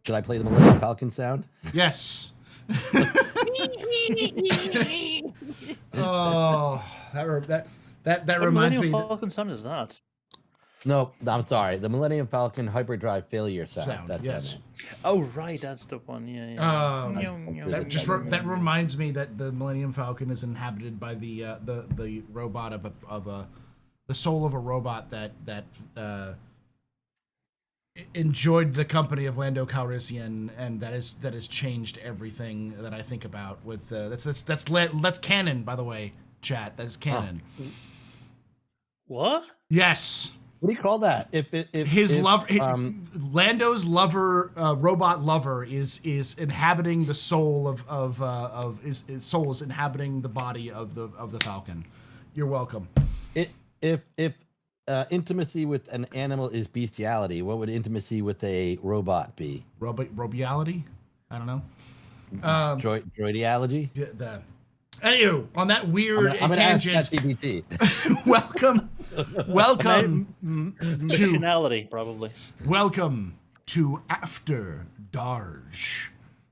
Should I play the Millennium Falcon sound? Yes. Oh, that reminds me. Millennium Falcon sound is that? No, I'm sorry. The Millennium Falcon hyperdrive failure sound. That's yes. what Oh, right, that's the one. Yeah. That reminds me that the Millennium Falcon is inhabited by the robot of the soul of a robot that enjoyed the company of Lando Calrissian, and that has changed everything that I think about. With that's canon, by the way, chat. That's canon. Oh. What? Yes. What do you call that? Lando's lover, robot lover, is inhabiting the soul of his soul is inhabiting the body of the Falcon. You're welcome. If intimacy with an animal is bestiality, what would intimacy with a robot be? Robiality? I don't know. Droidiology? Anywho, on that weird tangent, welcome Missionality, probably. Welcome to After Darj,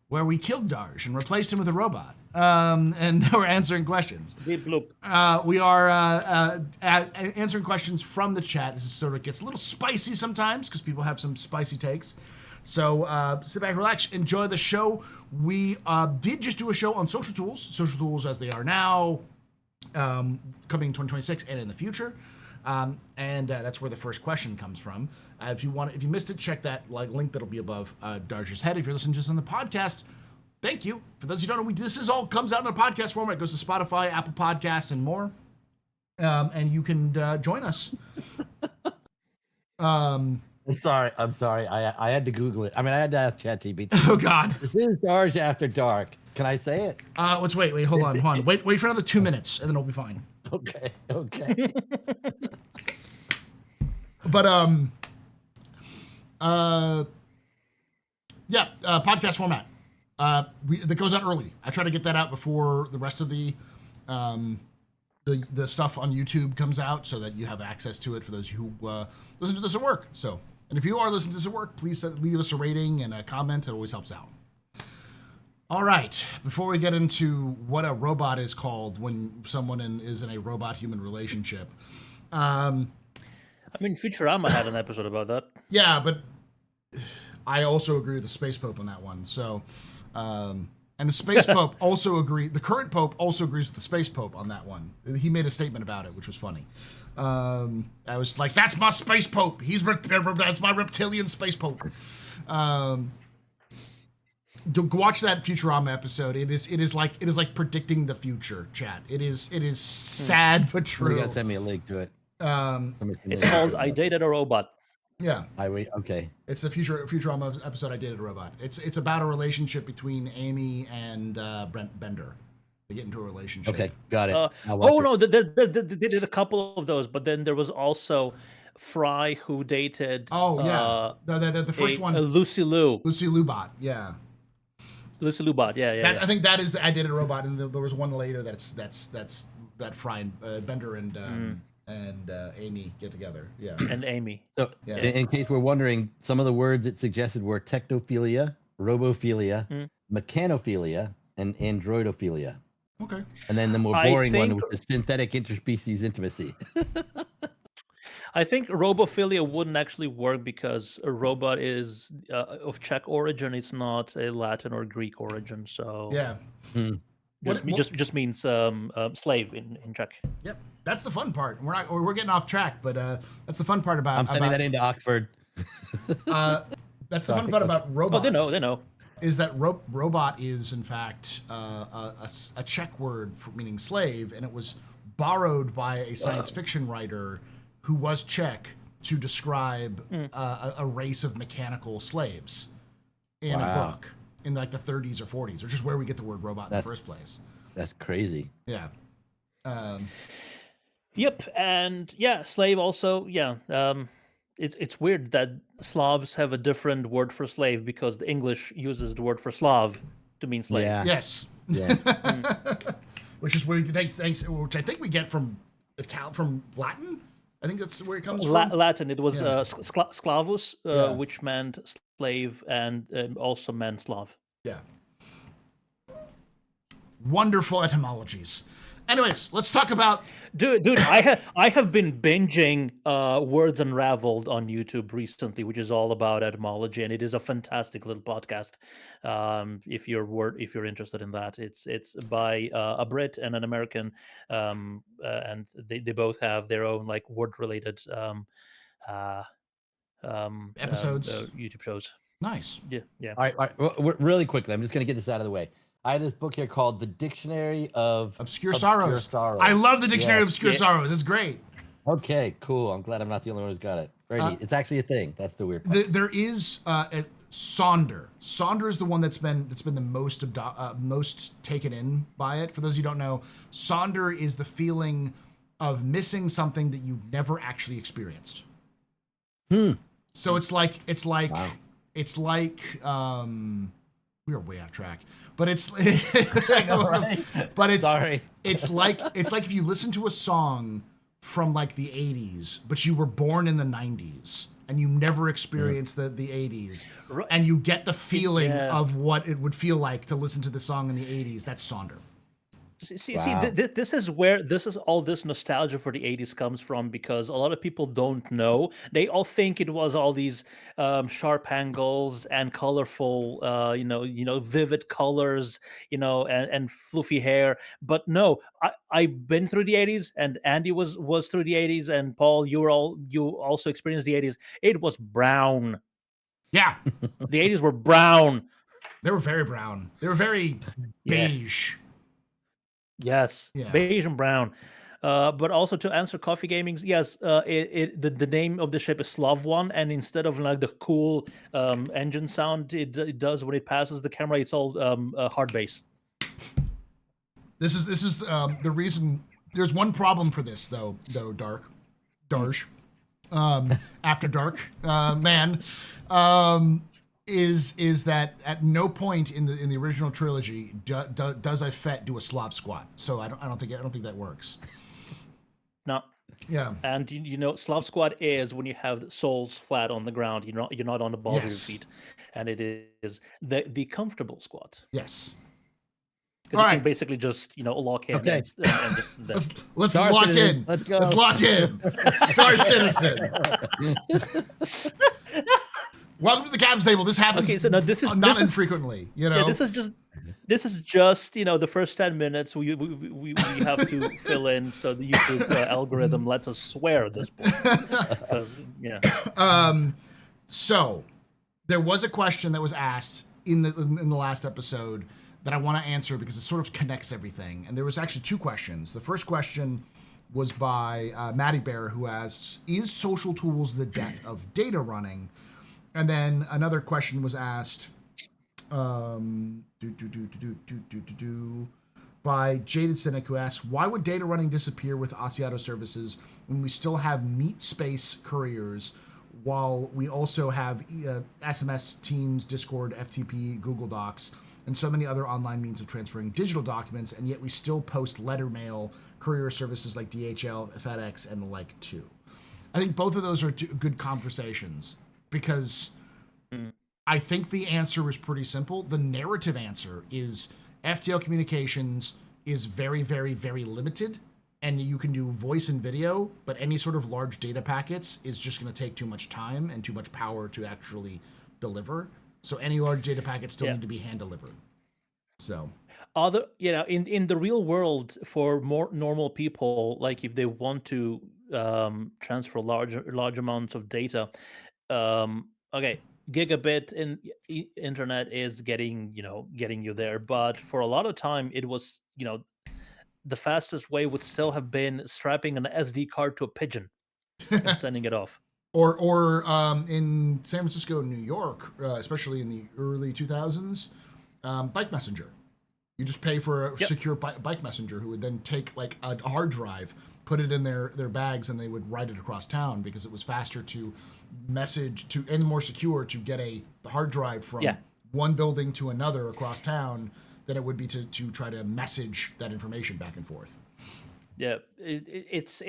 where we killed Darj and replaced him with a robot. And we're answering questions. Beep bloop. We are answering questions from the chat. This sort of gets a little spicy sometimes because people have some spicy takes. So sit back, relax, enjoy the show. We did just do a show on Social Tools as they are now, coming in 2026 and in the future. And that's where the first question comes from. If you missed it, check that link that'll be above Darj's head. If you're listening just on the podcast, thank you. For those who don't know, this all comes out in a podcast format. It goes to Spotify, Apple Podcasts, and more. And you can join us. I'm sorry. I had to Google it. I mean, I had to ask ChatGPT. Oh God. This is Darj After Dark. Can I say it? Let's wait. Hold on. Wait for another 2 minutes, and then it'll be fine. Okay. But podcast format. That goes out early. I try to get that out before the rest of the stuff on YouTube comes out, so that you have access to it for those who listen to this at work. So, and if you are listening to this at work, please leave us a rating and a comment. It always helps out. All right. Before we get into what a robot is called when someone is in a robot-human relationship. I mean, Futurama had an episode about that. Yeah, but I also agree with the Space Pope on that one. So, and the Space Pope also agreed. The current Pope also agrees with the Space Pope on that one. He made a statement about it, which was funny. I was like, "That's my Space Pope. That's my reptilian Space Pope." Watch that Futurama episode. It is like predicting the future, chat. It is sad but true. You gotta send me a link to it. It's called "I Dated a Robot." Yeah. Okay. It's the Futurama episode. I Dated a Robot. It's about a relationship between Amy and Brent Bender. They get into a relationship. Okay, got it. No, they did a couple of those, but then there was also Fry who dated. Oh yeah, the first one. Lucy Liu. Lucy Liubot. Yeah. Lucy Liubot. Yeah. I think that is I Dated a Robot, and there was one later that's that Fry and Bender and Amy get together. Yeah. And Amy. So, in case we're wondering, some of the words it suggested were technophilia, robophilia, mechanophilia, and androidophilia. Okay. And then the more boring one was synthetic interspecies intimacy. I think robophilia wouldn't actually work because a robot is of Czech origin. It's not a Latin or Greek origin. So yeah. Just means slave in Czech. Yep, that's the fun part. We're getting off track, but that's the fun part about. I'm sending that into Oxford. That's the fun part about robots. Oh, they know. Is that robot is in fact a Czech word meaning slave, and it was borrowed by a science fiction writer who was Czech to describe a race of mechanical slaves in a book in like the 30s or 40s, which is where we get the word robot in the first place. That's crazy. Yeah. Yep, and slave also. Yeah, it's weird that Slavs have a different word for slave because the English uses the word for Slav to mean slave. Yeah. Yes. Yeah. Which is where which I think we get from Latin. I think that's where it comes from. Latin. It was Yeah. sclavus, Yeah. which meant slave and also meant Slav. Yeah. Wonderful etymologies. Anyways, let's talk about. Dude, I have been binging Words Unraveled on YouTube recently, which is all about etymology, and it is a fantastic little podcast. If you're interested in that, it's by a Brit and an American, and they both have their own like word related Episodes. YouTube shows. Nice. Yeah, yeah. All right. Well, really quickly, I'm just going to get this out of the way. I have this book here called The Dictionary of Obscure Sorrows. I love the Dictionary of Obscure Sorrows. It's great. Okay, cool. I'm glad I'm not the only one who's got it. Very neat. It's actually a thing. That's the weird part. There is Sonder. Sonder is the one that's been the most taken in by it. For those of you who don't know, Sonder is the feeling of missing something that you never actually experienced. So it's like Wow. we are way off track, but it's I know, right? but it's Sorry. it's like if you listen to a song from like the 80s, but you were born in the 90s and you never experienced the 80s, Right. and you get the feeling Yeah. of what it would feel like to listen to the song in the 80s. That's Sonder. See, Wow. this is where all this nostalgia for the 80s comes from, because a lot of people don't know. They all think it was all these sharp angles and colorful, vivid colors, and fluffy hair. But no, I've been through the 80s, and Andy was through the 80s, and Paul, you also experienced the 80s. It was brown. Yeah, The 80s were brown. they were very brown. They were very Yeah. beige. Yes, Yeah. beige and brown. But also to answer Coffee Gaming's, yes, the name of the ship is Slav One, and instead of like the cool engine sound it does when it passes the camera, it's all hard bass. This is the reason. There's one problem for this though, Darsh, After Dark, man, is that at no point in the original trilogy does a Fett do a Slav squat. So I don't think that works. No. Yeah. And Slav squat is when you have soles flat on the ground. You're not on the balls of your Yes. feet, and it is the comfortable squat. Yes. Because you All can right. basically just lock in Okay. and just Let's Star lock Citizen. in. Let's go. Let's lock in. Star Citizen. Welcome to the Captain's Table. This happens Okay, so now this is infrequently. Yeah, this is just the first 10 minutes we have to fill in, so the YouTube algorithm lets us swear at this point. 'Cause, yeah. So there was a question that was asked in the last episode that I want to answer because it sort of connects everything. And there was actually two questions. The first question was by Maddie Bear, who asks, "Is social tools the death of data running?" And then another question was asked by Jaded Cynic, who asks, "Why would data running disappear with Asiato services when we still have meat space couriers, while we also have SMS, Teams, Discord, FTP, Google Docs, and so many other online means of transferring digital documents, and yet we still post letter mail, courier services like DHL, FedEx, and the like too?" I think both of those are good conversations, because I think the answer is pretty simple. The narrative answer is FTL communications is very, very, very limited, and you can do voice and video, but any sort of large data packets is just going to take too much time and too much power to actually deliver. So any large data packets still need to be hand delivered. So in the real world, for more normal people, like if they want to transfer large amounts of data, okay, gigabit internet is getting you there, but for a lot of time it was the fastest way would still have been strapping an SD card to a pigeon and sending it off. Or in San Francisco and New York, especially in the early 2000s, Bike Messenger. You just pay for a secure bike messenger who would then take like a hard drive, put it in their bags, and they would ride it across town because it was faster to message to and more secure to get a hard drive from one building to another across town than it would be to try to message that information back and forth. Yeah, it's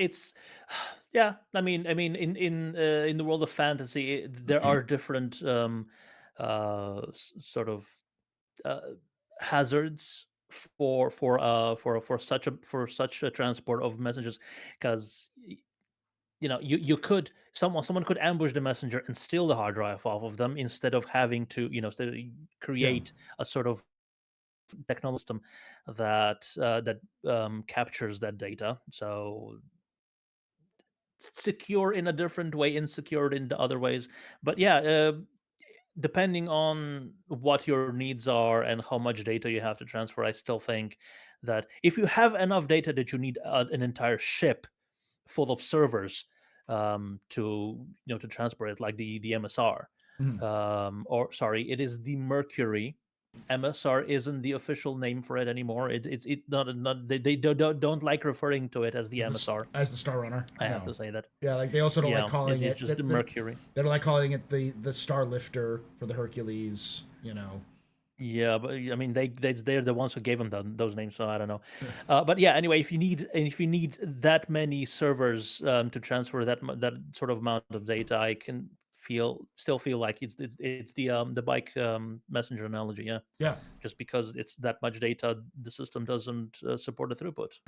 yeah. I mean, in the world of fantasy, there are different sort of uh, hazards for such a transport of messages, because someone could ambush the messenger and steal the hard drive off of them, instead of having to Yeah. create a sort of technology system that captures that data. So secure in a different way, insecure in the other ways. But yeah, depending on what your needs are and how much data you have to transfer, I still think that if you have enough data that you need an entire ship full of servers to transport it, like the MSR, Mhm. or sorry, it is the Mercury. MSR isn't the official name for it anymore. It's not they don't like referring to it as the MSR. As the Star Runner. I have No. to say that. Yeah, like they also don't like Yeah, calling it's it. just the Mercury. They don't like calling it the Star Lifter for the Hercules. Yeah, but I mean, they're the ones who gave them those names, so I don't know. But yeah, anyway, if you need that many servers to transfer that sort of amount of data, I can still feel like it's the bike messenger analogy. Yeah, Yeah. just because it's that much data, the system doesn't support the throughput.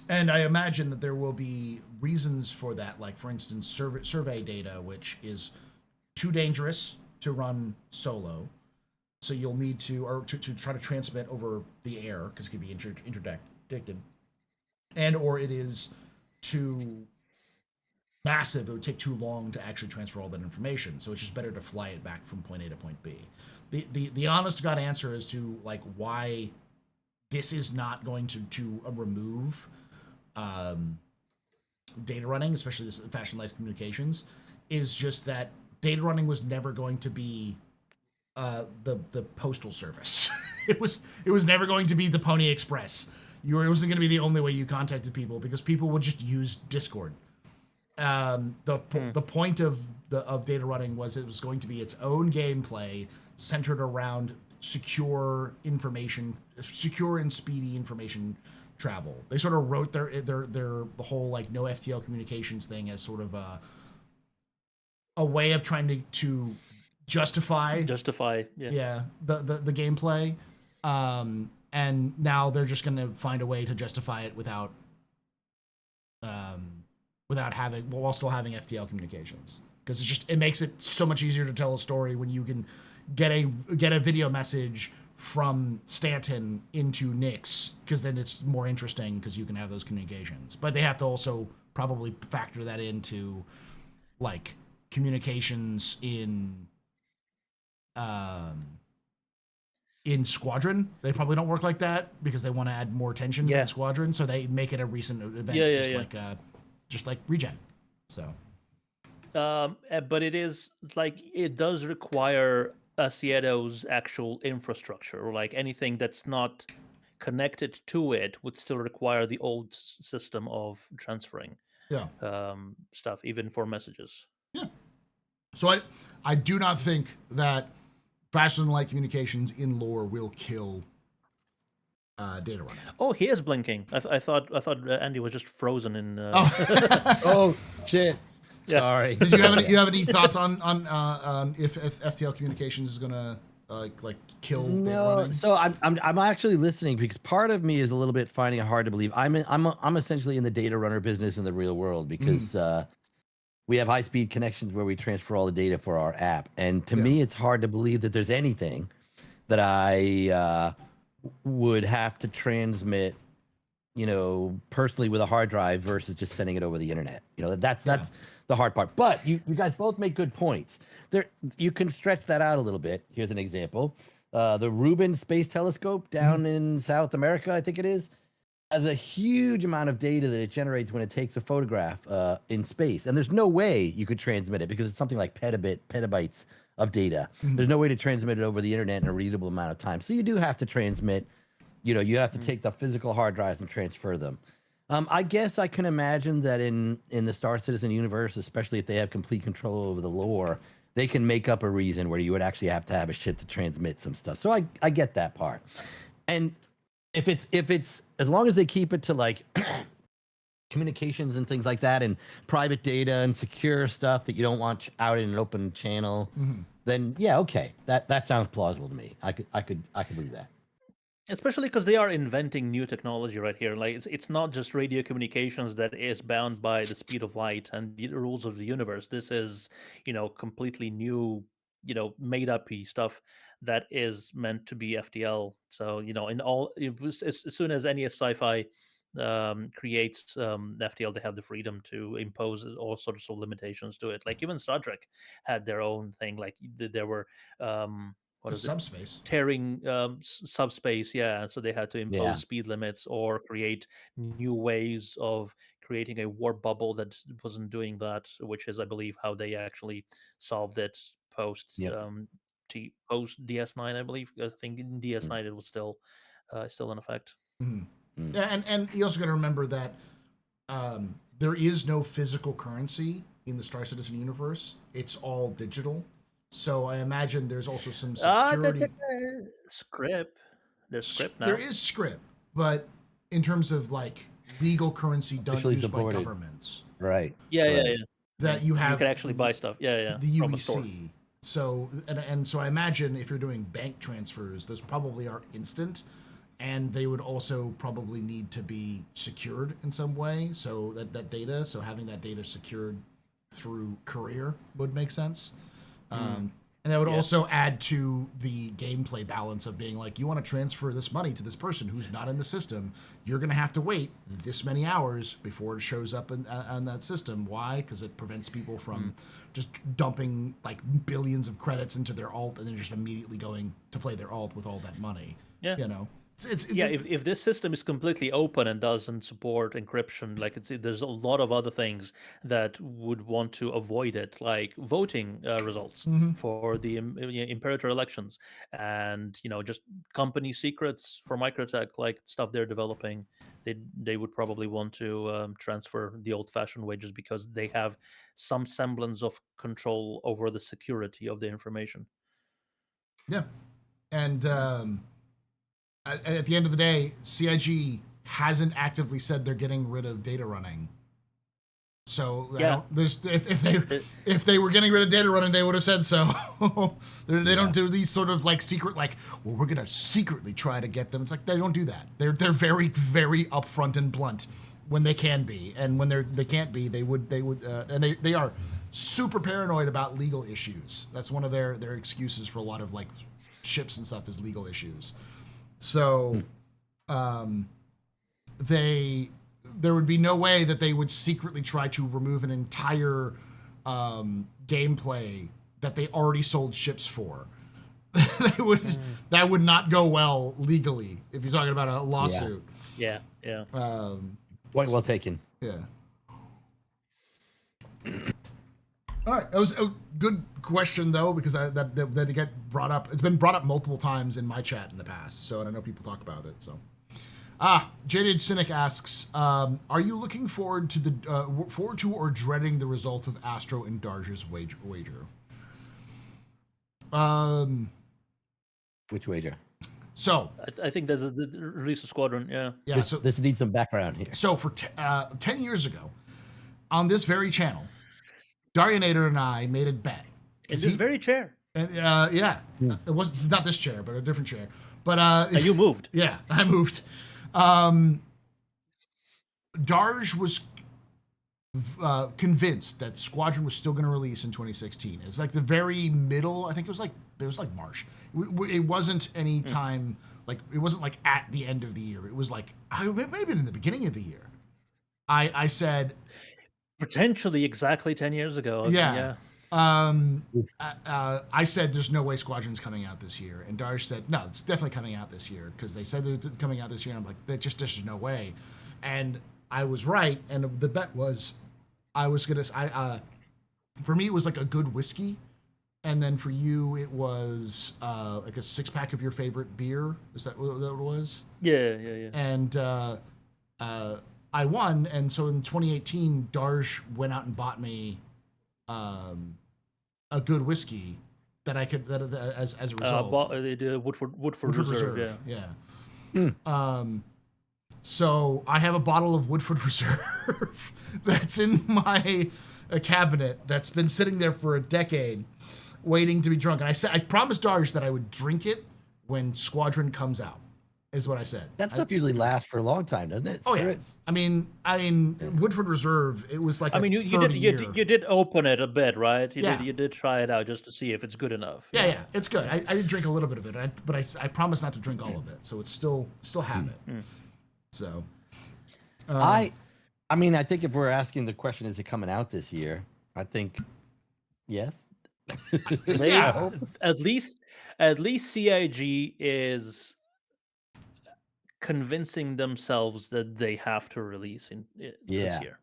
And I imagine that there will be reasons for that, like for instance, survey data, which is too dangerous to run solo. So you'll need to try to transmit over the air because it could be interdicted, and or it is too massive. It would take too long to actually transfer all that information. So it's just better to fly it back from point A to point B. The honest to god answer as to like why this is not going to remove um, data running, especially this fashion life communications, is just that data running was never going to be the postal service. it was never going to be the Pony Express. It wasn't going to be the only way you contacted people because people would just use Discord. The point of data running was it was going to be its own gameplay centered around secure and speedy information travel. They sort of wrote their the whole like no FTL communications thing as sort of a way of trying to justify Yeah. the gameplay. And now they're just going to find a way to justify it without having while still having FTL communications because it makes it so much easier to tell a story when you can get a video message from Stanton into Nix because then it's more interesting because you can have those communications. But they have to also probably factor that into like communications um in Squadron. They probably don't work like that because they want to add more tension to Yeah. the Squadron, so they make it a recent event, Yeah. Just like Regen. So But it does require Asieto's actual infrastructure, or like anything that's not connected to it would still require the old system of transferring yeah, stuff, even for messages. yeah. So I do not think that faster than light communications in lore will kill data running. Oh, he is blinking. I thought Andy was just frozen in. Oh. Oh shit! Yeah. Sorry. Did you have any thoughts on if FTL communications is gonna like kill data No, running? so I'm actually listening because part of me is a little bit finding it hard to believe. I'm essentially in the data runner business in the real world because we have high speed connections where we transfer all the data for our app, and to Yeah. me, it's hard to believe that there's anything that I would have to transmit, personally with a hard drive versus just sending it over the internet. That's the hard part. But you guys both make good points. There, you can stretch that out a little bit. Here's an example: the Rubin Space Telescope down in South America, I think it is, has a huge amount of data that it generates when it takes a photograph in space, and there's no way you could transmit it because it's something like petabytes of data. There's no way to transmit it over the internet in a reasonable amount of time. So you do have to transmit. You have to take the physical hard drives and transfer them. I guess I can imagine that in the Star Citizen universe, especially if they have complete control over the lore, they can make up a reason where you would actually have to have a ship to transmit some stuff. So I get that part. And if it's as long as they keep it to like communications and things like that, and private data and secure stuff that you don't want out in an open channel, then yeah, okay, that sounds plausible to me. I could believe that. Especially because they are inventing new technology right here. Like it's not just radio communications that is bound by the speed of light and the rules of the universe. This is, completely new, made up stuff that is meant to be FTL. So, in all, as soon as any sci-fi creates FTL, they have the freedom to impose all sorts of limitations to it. Like even Star Trek had their own thing. Like there were what is it? Subspace. Tearing subspace, yeah. So they had to impose Yeah. speed limits or create new ways of creating a warp bubble that wasn't doing that, which is, I believe, how they actually solved it post Yep. post DS9. I believe. I think in DS9 it was still in effect. Yeah, and you also got to remember that there is no physical currency in the Star Citizen universe. It's all digital. So I imagine there's also some security. Script. There's script now. There is script, but in terms of like legal currency done Officially used by supported. governments, Right. Yeah. that you have You can actually buy stuff. Yeah. the from a store. UEC. So and so I imagine if you're doing bank transfers, those probably are instant, and they would also probably need to be secured in some way. So that data, so having that data secured through courier would make sense. And that would also add to the gameplay balance of being like, you want to transfer this money to this person who's not in the system. You're going to have to wait this many hours before it shows up on that system. Why? Because it prevents people from just dumping like billions of credits into their alt and then just immediately going to play their alt with all that money. Yeah. If this system is completely open and doesn't support encryption, like there's a lot of other things that would want to avoid it, like voting results for the Imperator elections, and just company secrets for Microtech, like stuff they're developing. They would probably want to transfer the old-fashioned way just because they have some semblance of control over the security of the information. Yeah, and at the end of the day, CIG hasn't actively said they're getting rid of data running. So if they were getting rid of data running, they would have said so. They don't do these sort of like secret, like, well, we're gonna secretly try to get them. It's like they don't do that. They're very, very upfront and blunt when they can be, and when they can't be, they would and they are super paranoid about legal issues. That's one of their excuses for a lot of like ships and stuff is legal issues. So, there would be no way that they would secretly try to remove an entire gameplay that they already sold ships for. That would not go well legally if you're talking about a lawsuit. Yeah. Point well taken. Yeah. All right, that was a good question though, because that get brought up. It's been brought up multiple times in my chat in the past, so I know people talk about it. So, Jaded Cynic asks, are you looking forward to or dreading the result of Astro and Darge's wager? Which wager? So I think there's the Release of Squadron. Yeah. This needs some background here. So for 10 years ago, on this very channel, Darionator and I made a bet. In this very chair. And, it was not this chair, but a different chair. But you moved. Yeah, I moved. Darge was convinced that Squadron was still going to release in 2016. It's like the very middle. I think it was like March. It wasn't any time like it wasn't like at the end of the year. It was like it may have been in the beginning of the year. I said potentially exactly 10 years ago. Yeah. I said there's no way Squadron's coming out this year, and Darge said no, it's definitely coming out this year because they said it's coming out this year. And I'm like, there's no way, and I was right. And the bet was, for me it was like a good whiskey, and then for you it was like a 6-pack of your favorite beer. Is that what it was? Yeah. And I won, and so in 2018, Darge went out and bought me a good whiskey that I could as a result. The Woodford Reserve. Yeah. So I have a bottle of Woodford Reserve that's in my cabinet that's been sitting there for a decade, waiting to be drunk. And I promised Darius that I would drink it when Squadron comes out. Is what I said. That stuff usually lasts for a long time, doesn't it? Oh yeah. Spirits? I mean, Woodford Reserve. It was like I mean, you did open it a bit, right? You did try it out just to see if it's good enough. Yeah, it's good. I did drink a little bit of it, but I promised not to drink all of it, so it's still have it. So, I mean, I think if we're asking the question, is it coming out this year? I think yes. Yeah. At least CIG is convincing themselves that they have to release this year.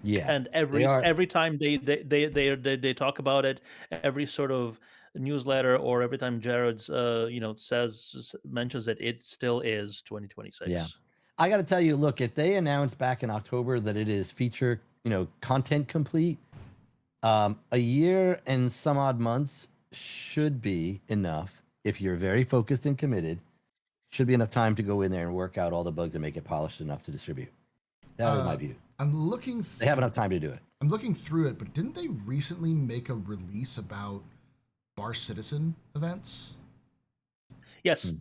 Yeah. And every time they talk about it, every sort of newsletter or every time Jared's mentions that it still is 2026. Yeah. I got to tell you, look, if they announced back in October that it is feature, content complete, a year and some odd months should be enough if you're very focused and committed. Should be enough time to go in there and work out all the bugs and make it polished enough to distribute. That is my view. I'm looking. They have enough time to do it. I'm looking through it, but didn't they recently make a release about Bar Citizen events? Yes.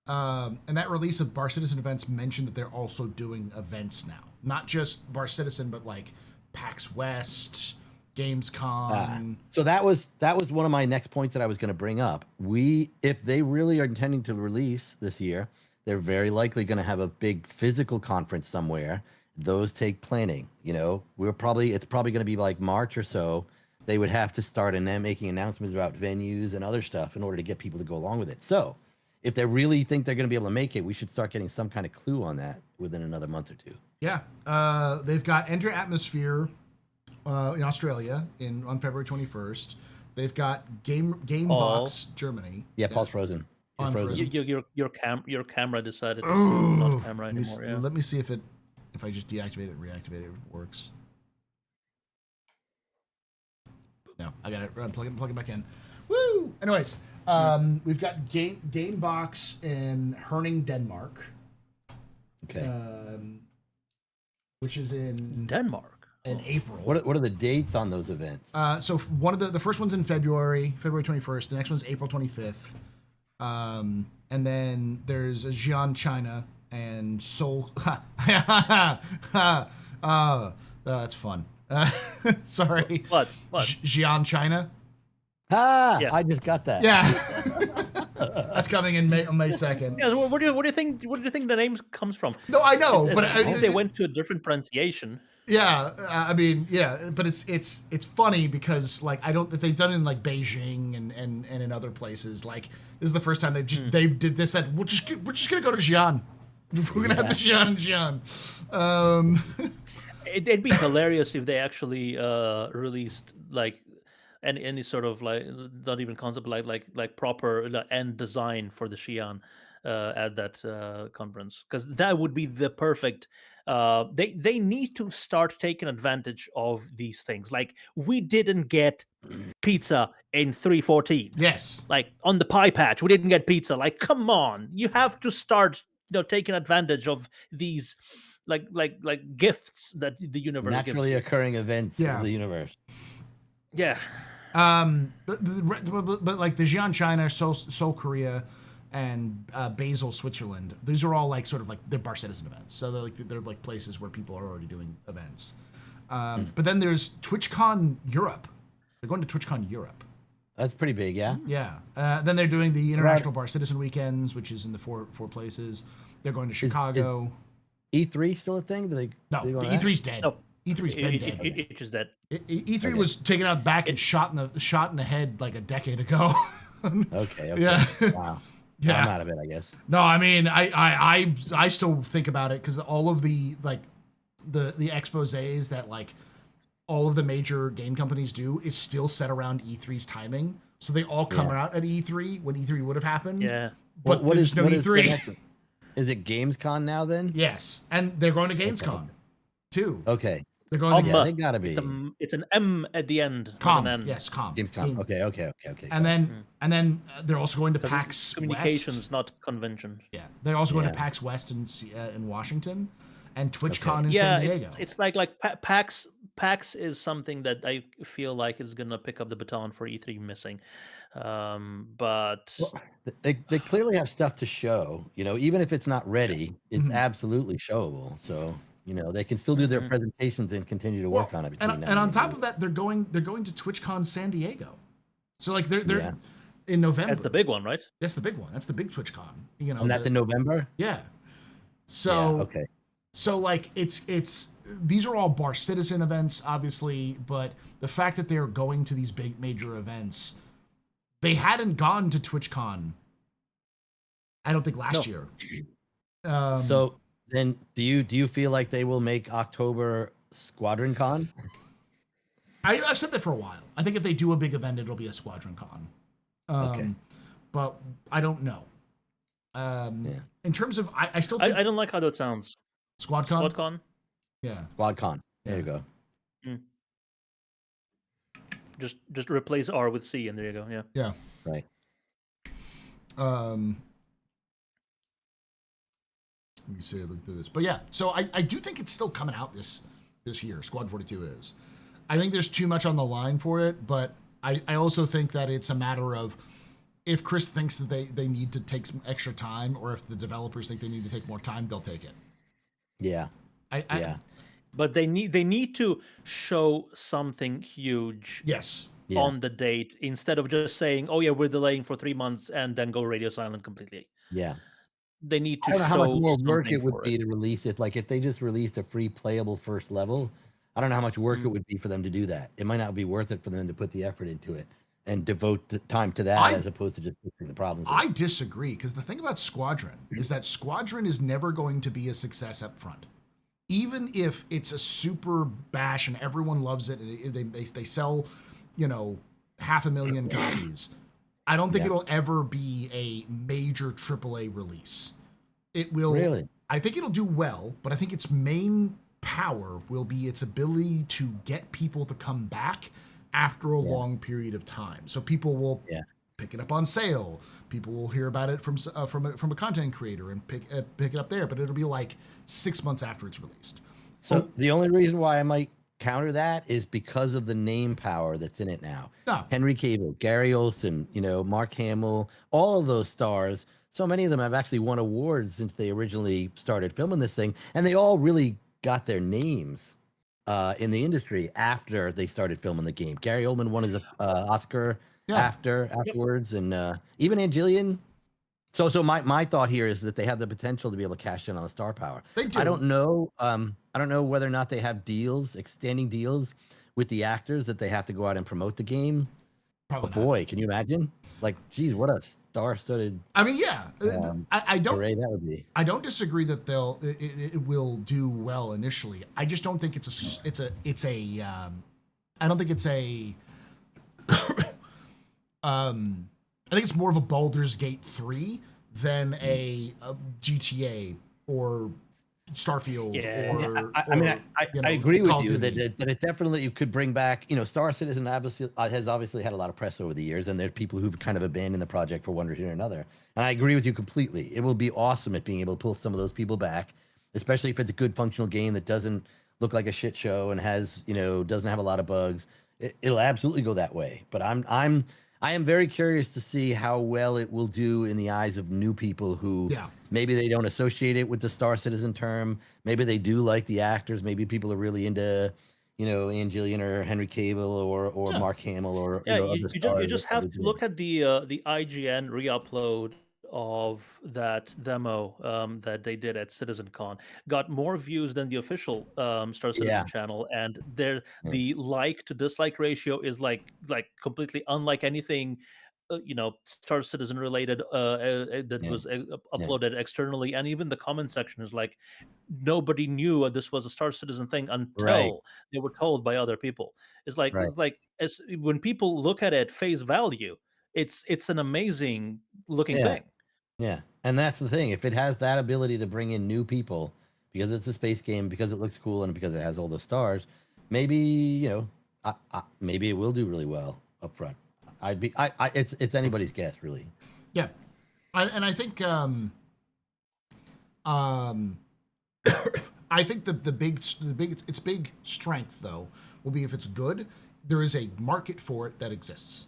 And that release of Bar Citizen events mentioned that they're also doing events now, not just Bar Citizen, but like PAX West, Gamescom. So that was one of my next points that I was going to bring up. If they really are intending to release this year, they're very likely going to have a big physical conference somewhere. Those take planning. It's probably going to be like March or so. They would have to start making announcements about venues and other stuff in order to get people to go along with it. So if they really think they're going to be able to make it, we should start getting some kind of clue on that within another month or two. Yeah. They've got Enter Atmosphere in Australia on February 21st. They've got Gamebox Germany. Yeah, Paul's frozen. You're frozen. Your camera decided to not camera anymore. Let me see if I just deactivate it and reactivate it, if it works. No, I got it. Plug it back in. Woo! Anyways, we've got Gamebox in Herning, Denmark. Okay. Which is in Denmark. In April. What are the dates on those events? So one of the first one's in February 21st. The next one's April 25th. And then there's a Xi'an, China, and Seoul. That's fun. Sorry. What? Xi'an, China. Yeah. I just got that. Yeah. That's coming in May 2nd. Yeah, what do you think the name comes from? No, I know, but at least they went to a different pronunciation. Yeah, I mean, yeah, but it's funny because like they've done it in like Beijing and in other places. Like this is the first time they said we're just gonna go to Xi'an. We're gonna have the Xi'an. It'd be hilarious if they actually released like any sort of like not even concept like proper end design for the Xi'an at that conference, because that would be the perfect. They need to start taking advantage of these things. Like we didn't get pizza in 314. Yes. Like on the pie patch, we didn't get pizza. Like, come on, you have to start taking advantage of these like gifts that the universe naturally gives occurring events of the universe. Yeah. But like the Xi'an, China, Seoul, Korea, and Basel, Switzerland. These are all like sort of like they're Bar Citizen events. So they're like places where people are already doing events. But then there's TwitchCon Europe. They're going to TwitchCon Europe. That's pretty big, yeah. Yeah. Then they're doing the International Bar Citizen Weekends, which is in the four places. They're going to Chicago. E3 still a thing? No, E3's dead. No. E3's been dead. It's just that E3 was taken out back and shot in the head like a decade ago. Okay. Yeah. Wow. Yeah. I'm out of it, I guess. No, I mean, I still think about it because all of the like the exposés that like all of the major game companies do is still set around E3's timing. So they all come out at E3 when E3 would have happened. Yeah. But there's no E3. Is it Gamescom now then? Yes, and they're going to Gamescom too. Okay. They're going to Yeah, they gotta It's, be. it's an M at the end, not Com. an N. Yes, Com. Gamescom. Okay. And Got it. then they're also going to Because it's PAX communications, West. not conventions. Yeah, they're also going to Yeah. PAX West in Washington, and TwitchCon Okay. in Yeah, San Diego. it's like PAX is something that I feel like is gonna pick up the baton for E3 missing. But Well, they clearly have stuff to show. You know, even if it's not ready, it's Mhm. absolutely showable. So they can still do their Mhm. presentations and continue to work on it between now and on and top of that, they're going to TwitchCon San Diego. So like they're Yeah. in November. that's the big one, right? That's the big one. That's the big TwitchCon. And that's in November. Yeah. Yeah. So Okay. so like it's these are all Bar Citizen events, obviously, but the fact that they're going to these big major events, they hadn't gone to TwitchCon. I don't think last No. year. So then, do you feel like they will make October Squadron Con? I've said that for a while. I think if they do a big event, it'll be a Squadron Con. Okay. But I don't know. Yeah. In terms of, I still think I don't like how that sounds. SquadCon. SquadCon. Yeah. Squad Con. There Yeah. you go. Just replace R with C, and there you go. Yeah. Yeah. Right. Let me see. Look through this, but yeah. So I do think it's still coming out this year. Squad 42 is. I think there's too much on the line for it, but I also think that it's a matter of if Chris thinks that they need to take some extra time, or if the developers think they need to take more time, they'll take it. Yeah. Yeah. But they need to show something huge Yes. Yeah. on the date instead of just saying, "Oh yeah, we're delaying for 3 months," and then go radio silent completely. Yeah. They need I to don't know how much show more work something it would for be it. to release it. Like if they just released a free playable first level, I don't know how much work it Mm. would be for them to do that. It might not be worth it for them to put the effort into it and devote the time to that I- as opposed to just fixing the problems. with I it. disagree, because the thing about Squadron is that Squadron is never going to be a success up front. Even if it's a super bash and everyone loves it, and they sell, 500,000 copies, I don't think Yeah. it'll ever be a major AAA release. It will. Really? I think it'll do well, but I think its main power will be its ability to get people to come back after a long period of time. So people will pick it up on sale. People will hear about it from a content creator and pick it up there. But it'll be like 6 months after it's released. So the only reason why I might counter that is because of the name power that's in it now. No. Henry Cavill, Gary Olson, Mark Hamill, all of those stars. So many of them have actually won awards since they originally started filming this thing, and they all really got their names in the industry after they started filming the game. Gary Oldman won his Oscar afterwards, and even Angelian. So my thought here is that they have the potential to be able to cash in on the star power. They do. I don't know. I don't know whether or not they have extending deals with the actors that they have to go out and promote the game. Probably But not. boy, can you imagine? Like, geez, what a star-studded I mean, yeah. I don't. array that would be. I don't disagree that it will do well initially. I just don't think I don't think it's a I think it's more of a Baldur's Gate 3 than a GTA or Starfield or I agree Call with of you Duty. that it definitely you could bring back. Star Citizen has obviously had a lot of press over the years, and there are people who've kind of abandoned the project for one reason or another. And I agree with you completely. It will be awesome at being able to pull some of those people back, especially if it's a good functional game that doesn't look like a shit show and has doesn't have a lot of bugs. It'll absolutely go that way. But I am very curious to see how well it will do in the eyes of new people who maybe they don't associate it with the Star Citizen term. Maybe they do like the actors. Maybe people are really into, Angelian or Henry Cavill or Mark Hamill or other you stars just that have we to did. look at the IGN re-upload of that demo that they did at CitizenCon. Got more views than the official Star Citizen channel, and the like to dislike ratio is like completely unlike anything Star Citizen related that was uploaded externally. And even the comment section is like, nobody knew this was a Star Citizen thing until they were told by other people. It's like as when people look at it face value, it's an amazing looking thing. Yeah. And that's the thing. If it has that ability to bring in new people because it's a space game, because it looks cool, and because it has all the stars, maybe maybe it will do really well up front. It's anybody's guess, really. Yeah, and I think I think the big its big strength though will be if it's good. There is a market for it that exists.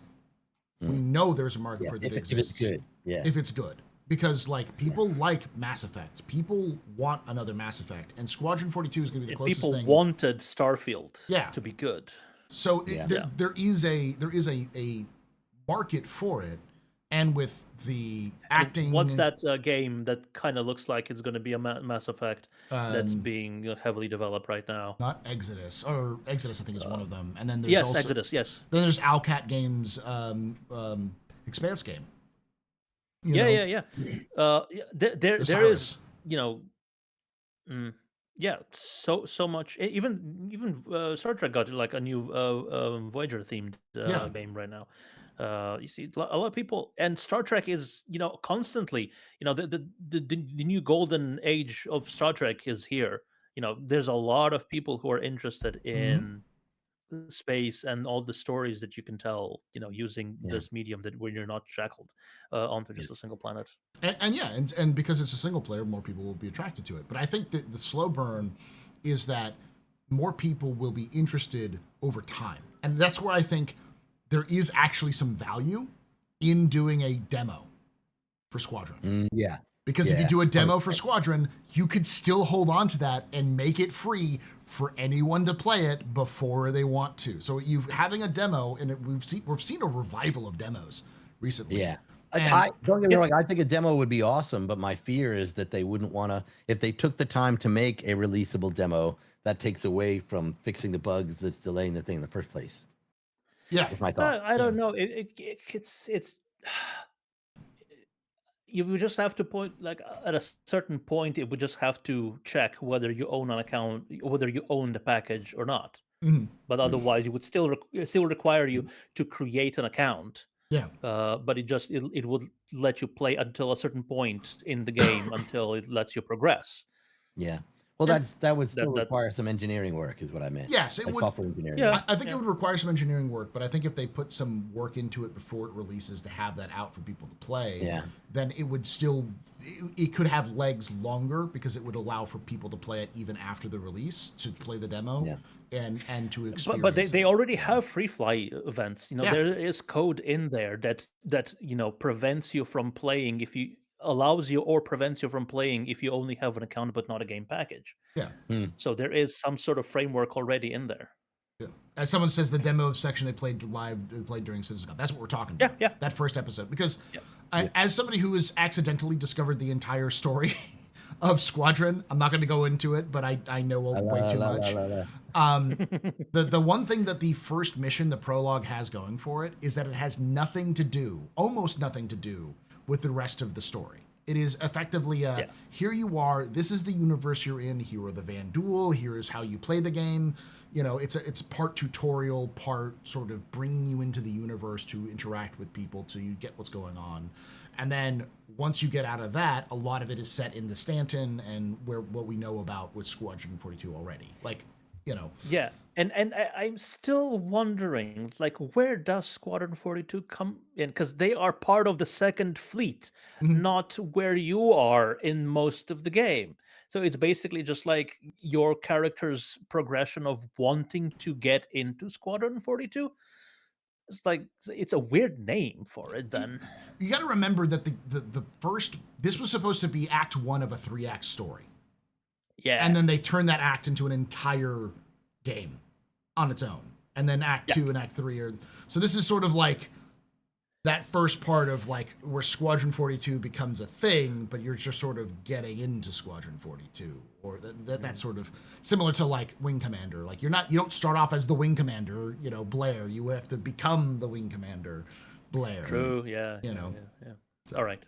We know there's a market Yeah, for it that if it's exists. good. Yeah. If it's good. Because like people like Mass Effect. People want another Mass Effect. And Squadron 42 is gonna be the closest People thing. wanted Starfield Yeah. to be good. So Yeah. there is a market for it, and with the acting. What's that game that kind of looks like it's going to be a Mass Effect that's Um, being heavily developed right now? Not Exodus, or Exodus I think is one of them, and then there's Yes, also, Exodus. Yes. Then there's Owlcat Games Expanse game. You know? Yeah. There There's is, Cyrus. you know, yeah, so much. Even Star Trek got like a new Voyager themed Yeah. game right now. You see a lot of people, and Star Trek is constantly, the new golden age of Star Trek is here. There's a lot of people who are interested in space and all the stories that you can tell, using Yeah. this medium that when you're not shackled onto just a single planet. And because it's a single player, more people will be attracted to it. But I think that the slow burn is that more people will be interested over time, and that's where I think there is actually some value in doing a demo for Squadron. Yeah. Because if you do a demo for Squadron, you could still hold on to that and make it free for anyone to play it before they want to. So you having a demo, and we've seen a revival of demos recently. Yeah. And- I don't get me wrong. I think a demo would be awesome, but my fear is that they wouldn't want to. If they took the time to make a releasable demo, that takes away from fixing the bugs that's delaying the thing in the first place. Yeah, That's my thought. I don't know. It's you would just have to point, like, at a certain point it would just have to check whether you own an account, whether you own the package or not. But otherwise it would still require you to create an account. Yeah. But it would let you play until a certain point in the game until it lets you progress. Yeah. Well, that would still that- require some engineering work, is what I meant. Yes, it like would. software engineering. Yeah. I think it would require some engineering work, but I think if they put some work into it before it releases to have that out for people to play, Yeah. then it would still, it could have legs longer because it would allow for people to play it even after the release, to play the demo and to experience. But they it. already have free fly events. Yeah. There is code in there that prevents you from playing if you allows you or prevents you from playing if you only have an account but not a game package. Yeah. So there is some sort of framework already in there. Yeah. As someone says, the demo section they played during CitizenCon. That's what we're talking about. Yeah. That first episode. Because as somebody who has accidentally discovered the entire story of Squadron, I'm not going to go into it, but I know way too much. The one thing that the first mission, the prologue, has going for it is that it has nothing to do, almost nothing to do, with the rest of the story. It is effectively here you are, this is the universe you're in, here are the Vanduul, here is how you play the game. It's part tutorial, part sort of bringing you into the universe to interact with people so you get what's going on. And then once you get out of that, a lot of it is set in the Stanton and what we know about with Squadron 42 already. Yeah, and I'm still wondering, like, where does Squadron 42 come in? Because they are part of the Second Fleet, not where you are in most of the game. So it's basically just like your character's progression of wanting to get into Squadron 42. It's like, it's a weird name for it then. You got to remember that the first, this was supposed to be Act 1 of a 3-act story. Yeah. And then they turned that act into an entire game on its own. And then Act 2 and Act 3 are... So this is sort of like that first part of like where Squadron 42 becomes a thing, but you're just sort of getting into Squadron 42. Or that's sort of similar to like Wing Commander. Like you don't start off as the Wing Commander, Blair. You have to become the Wing Commander, Blair. True, yeah. Yeah. All right.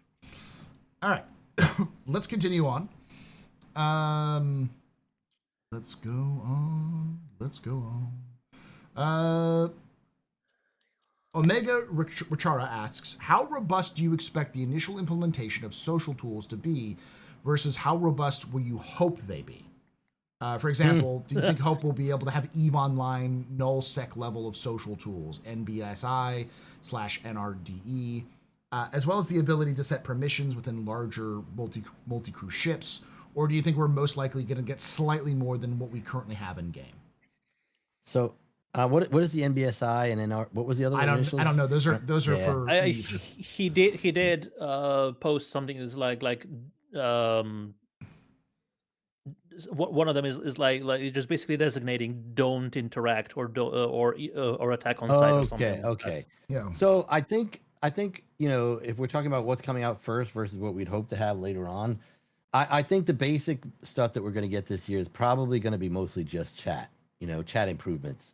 All right. Let's continue on. Let's go on. Omega Richara asks, how robust do you expect the initial implementation of social tools to be versus how robust will you hope they be? For example, do you think Hope will be able to have EVE Online null-sec level of social tools, NBSI/NRDE, as well as the ability to set permissions within larger multi-crew ships? Or do you think we're most likely going to get slightly more than what we currently have in game? So, what is the NBSI and NR? What was the other initials? I don't know. Those are Yeah. for He, EVE. he did post something that's like um one of them is like it's just basically designating don't interact or or attack on site or something Okay, like that. okay. Yeah. So I think if we're talking about what's coming out first versus what we'd hope to have later on, I think the basic stuff that we're going to get this year is probably going to be mostly just chat. Chat improvements.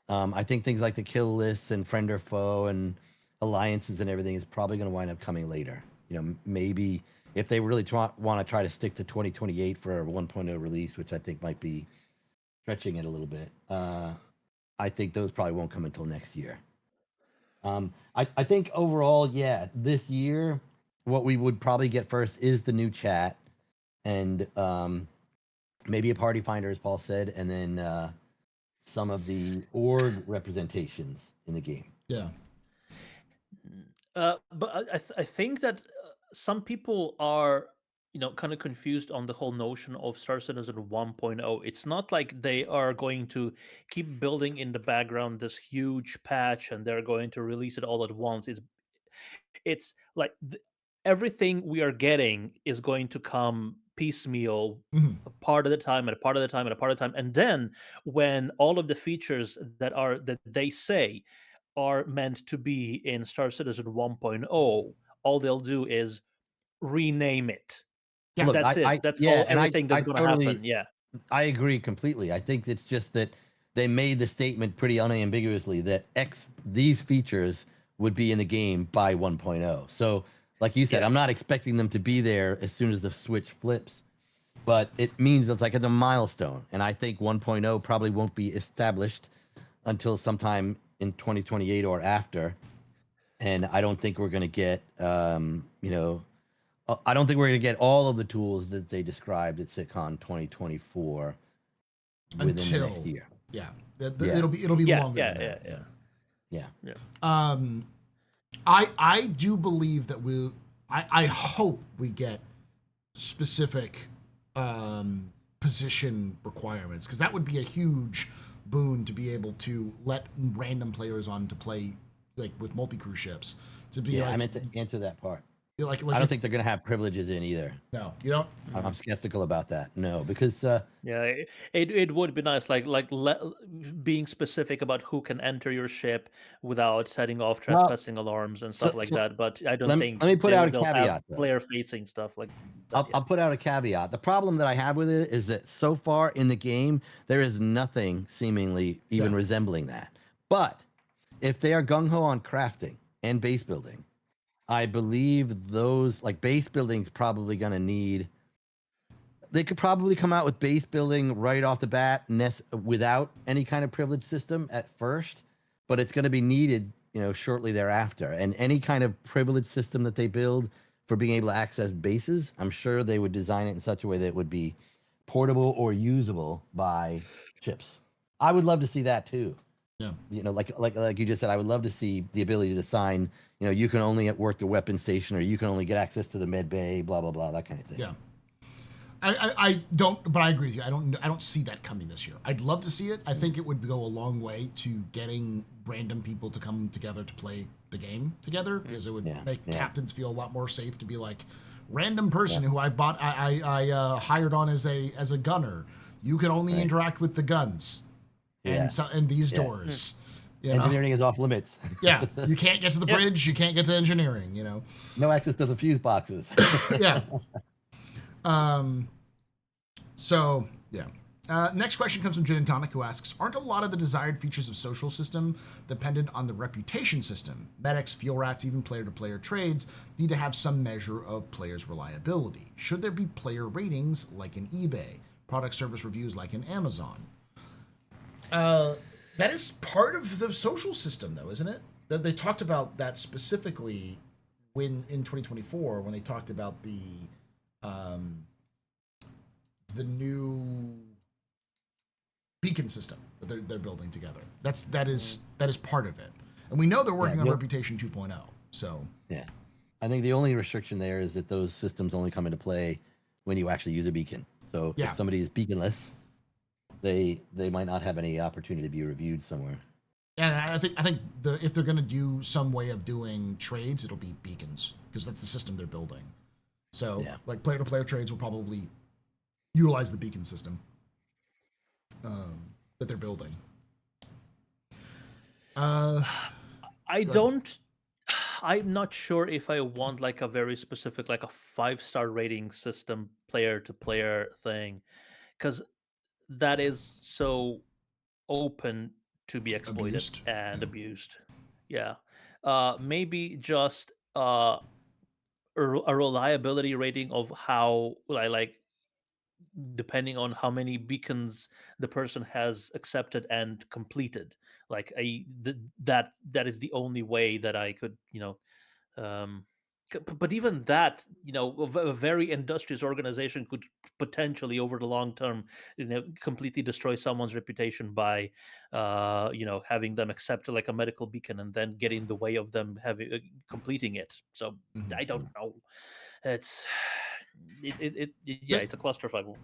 I think things like the kill lists and friend or foe and alliances and everything is probably going to wind up coming later. Maybe if they really want to try to stick to 2028 for a 1.0 release, which I think might be stretching it a little bit. I think those probably won't come until next year. I think overall, yeah, this year, what we would probably get first is the new chat and maybe a party finder, as Paul said, and then some of the org representations in the game. Yeah. But I think that some people are kind of confused on the whole notion of Star Citizen 1.0. It's not like they are going to keep building in the background this huge patch and they're going to release it all at once. It's like everything we are getting is going to come piecemeal, Mhm. a part of the time and a part of the time and a part of the time, and then when all of the features that they say are meant to be in Star Citizen 1.0, all they'll do is rename it. Yeah. Look, That's it. That's yeah, all. and Everything I that's going to totally, happen. Yeah. I agree completely. I think it's just that they made the statement pretty unambiguously that these features would be in the game by 1.0. So, like you said, Yeah. I'm not expecting them to be there as soon as the switch flips, but it means it's like it's a milestone. And I think 1.0 probably won't be established until sometime in 2028 or after. And I don't think we're going to get, I don't think we're going to get all of the tools that they described at SitCon 2024 within the next Until year. yeah. Yeah. It'll be Yeah. longer Yeah. than Yeah. that. Yeah. Yeah. I do believe that I hope we get specific position requirements, because that would be a huge boon to be able to let random players on to play like with multi-crew ships to be Yeah, like I meant to answer that part. like I don't think they're going to have privileges in either. no, you don't. I'm skeptical about that. No, because Yeah, it would be nice, being specific about who can enter your ship without setting off well, trespassing alarms and so, stuff like so that. But I don't let me, think let me put out a they'll have caveat though. player-facing stuff like that I'll, yet. I'll put out a caveat. The problem that I have with it is that so far in the game, there is nothing seemingly even resembling that. But if they are gung ho on crafting and base building, I believe those like base building's probably going to need. They could probably come out with base building right off the bat without any kind of privilege system at first, but it's going to be needed, shortly thereafter. And any kind of privilege system that they build for being able to access bases, I'm sure they would design it in such a way that it would be portable or usable by ships. I would love to see that too. Yeah. Like you just said, I would love to see the ability to sign, you can only work the weapon station or you can only get access to the med bay, blah, blah, blah, that kind of thing. Yeah. I don't, but I agree with you. I don't see that coming this year. I'd love to see it. I think it would go a long way to getting random people to come together to play the game together, because it would make captains feel a lot more safe to be like, random person who I hired on as a gunner. You can only interact with the guns, and these doors. Engineering is off limits. Yeah, you can't get to the bridge. You can't get to engineering. No access to the fuse boxes. Yeah. So, yeah. Next question comes from Gin and Tonic, who asks, aren't a lot of the desired features of social system dependent on the reputation system? Medics, fuel rats, even player-to-player trades need to have some measure of players' reliability. Should there be player ratings like in eBay? Product service reviews like in Amazon? That is part of the social system, though, isn't it? They talked about that specifically in 2024 when they talked about the new beacon system that they're building together. That is part of it, and we know they're working on yep. Reputation 2.0. So Yeah. I think the only restriction there is that those systems only come into play when you actually use a beacon. So Yeah. if somebody is beaconless, they might not have any opportunity to be reviewed somewhere. and I think if they're going to do some way of doing trades, it'll be beacons because that's the system they're building. So Yeah. like player-to-player trades will probably utilize the beacon system that they're building. I don't. I'm not sure if I want like a very specific, like a 5-star rating system, player to player thing, because that is so open to be exploited Abused. and Yeah. abused. Yeah. Maybe just a reliability rating of how like depending on how many beacons the person has accepted and completed. Like that is the only way that I could, but even that, a very industrious organization could potentially over the long term, completely destroy someone's reputation by having them accept like a medical beacon and then get in the way of them having completing it. So I don't know. It's yeah, it's a clusterfuck.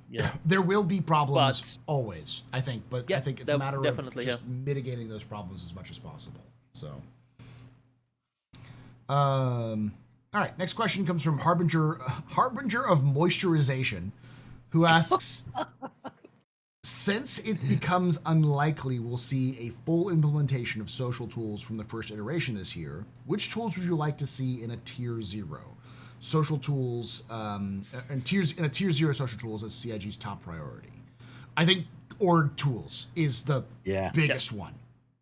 There will be problems But always, I think, but yeah, I think it's a matter of definitely, just mitigating those problems as much as possible. So, all right. Next question comes from Harbinger of Moisturization, who asks, since it becomes unlikely we'll see a full implementation of social tools from the first iteration this year, which tools would you like to see in a tier 0? Social tools and tiers in a tier 0 social tools as CIG's top priority. I think org tools is the biggest one.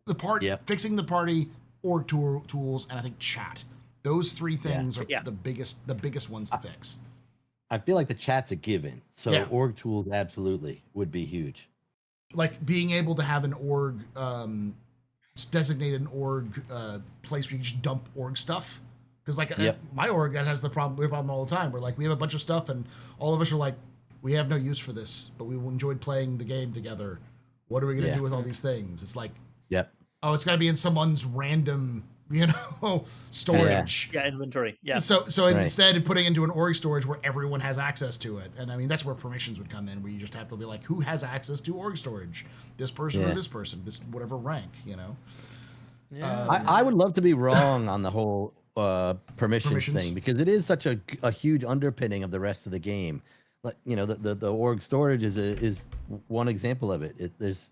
The party, fixing the party, org tools, and I think chat. Those 3 things are the biggest ones to fix. I feel like the chat's a given. So org tools absolutely would be huge. Like being able to have an org, designate an org place where you just dump org stuff. Because like my org that has the problem all the time. Where like we have a bunch of stuff and all of us are like, we have no use for this, but we enjoyed playing the game together. What are we gonna do with all these things? It's like, oh, it's gotta be in someone's random, storage. Yeah, inventory. Yeah. So instead of putting into an org storage where everyone has access to it, and I mean that's where permissions would come in, where you just have to be like, who has access to org storage? This person or this person, this whatever rank, Yeah. I would love to be wrong on the whole permissions thing, because it is such a huge underpinning of the rest of the game. Like the org storage is one example of it. There's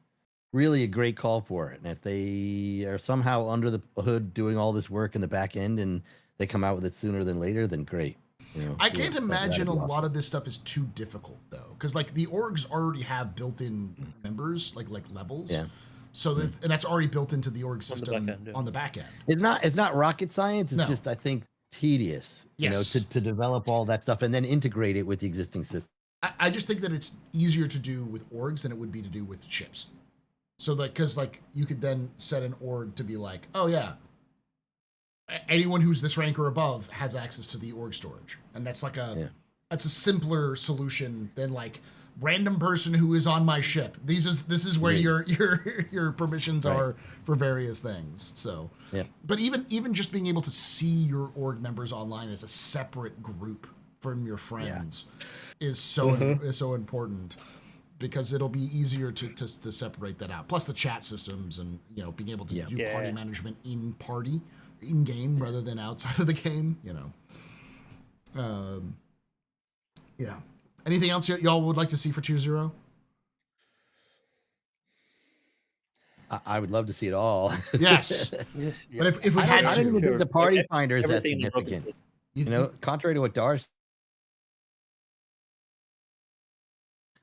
really a great call for it, and if they are somehow under the hood doing all this work in the back end and they come out with it sooner than later, then great. I can't imagine a lot of this stuff is too difficult though, because like the orgs already have built-in members, like levels. Yeah. So that and that's already built into the org system on the back end. It's not rocket science. It's just, I think, tedious. To develop all that stuff and then integrate it with the existing system. I just think that it's easier to do with orgs than it would be to do with ships. So like, because like you could then set an org to be like, oh yeah, anyone who's this rank or above has access to the org storage, and that's like that's a simpler solution than like random person who is on my ship. This is where your permissions are for various things. So but even just being able to see your org members online as a separate group from your friends is so important, because it'll be easier to separate that out. Plus the chat systems and being able to do party management in game rather than outside of the game. Anything else y'all would like to see for tier 0? I would love to see it all. Yes. But if we had I don't even think the party finder is that Everything significant. Contrary to what Dar's,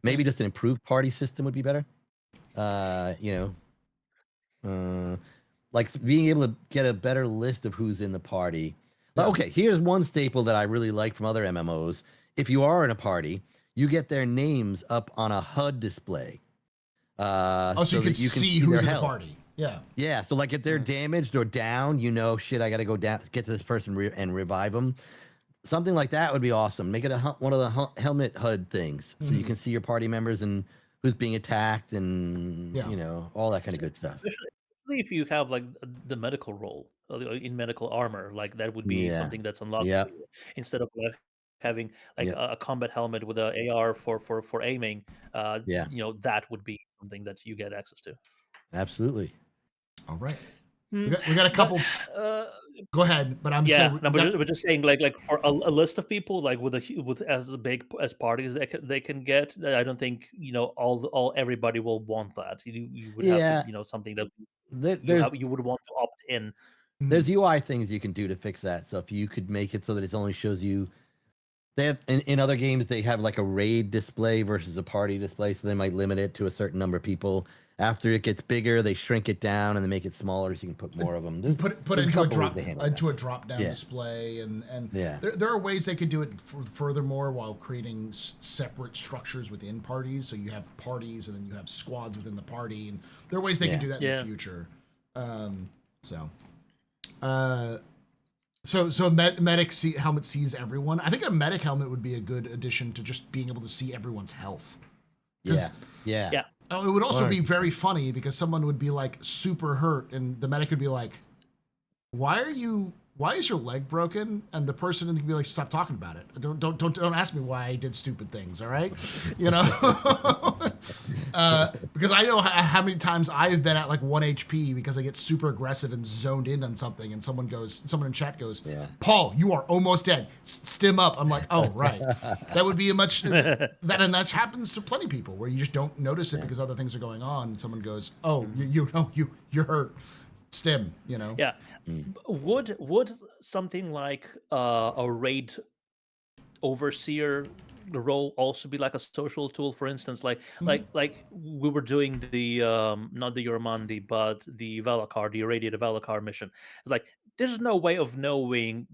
maybe just an improved party system would be better. Like being able to get a better list of who's in the party. Okay, here's one staple that I really like from other MMOs. If you are in a party, you get their names up on a HUD display. So you can see who's in the party. Yeah. So like if they're damaged or down, shit, I got to go down, get to this person and revive them. Something like that would be awesome. Make it one of the helmet HUD things, so you can see your party members and who's being attacked, and Yeah. you know, all that kind of good stuff. Especially if you have like the medical role in medical armor, like that would be Yeah. something that's unlocked Yep. for you, instead of like having like Yep. a combat helmet with a AR for aiming. Yeah. You know, that would be something that you get access to. Absolutely. All right. Hmm, We got a but couple. Go ahead, but I'm yeah, saying no, we got, we're just saying like for a list of people like with with as big as parties they can get. I don't think all everybody will want that. You would have to Yeah. something that There's you would want to opt in. there's UI things you can do to fix that. So if you could make it so that it only shows you, they have in other games they have like a raid display versus a party display, so they might limit it to a certain number of people. After it gets bigger, they shrink it down and they make it smaller so you can put more of them. put it there's into a couple ways drop to handle into that. a drop down Yeah. display, and Yeah. there are ways they could do it furthermore while creating separate structures within parties. So you have parties and then you have squads within the party, and there are ways they can do that in Yeah. the future. So medic helmet sees everyone. I think a medic helmet would be a good addition to just being able to see everyone's health. 'Cause- Yeah. Yeah. Oh, it would also be 100%. very funny because someone would be like super hurt, and the medic would be like, why is your leg broken? And the person would be like, stop talking about it. Don't ask me why I did stupid things. All right. Because I know how many times I've been at like 1 HP because I get super aggressive and zoned in on something, and someone in chat goes, Yeah. Paul, you are almost dead. Stim up. I'm like, oh, right. That would be and that happens to plenty of people where you just don't notice it because other things are going on. And someone goes, oh, you're hurt. Stim, Yeah. Would something like a raid overseer role also be like a social tool? For instance, like we were doing the not the Yormandi but the Valakar, the irradiated Valakar mission. Like there's no way of knowing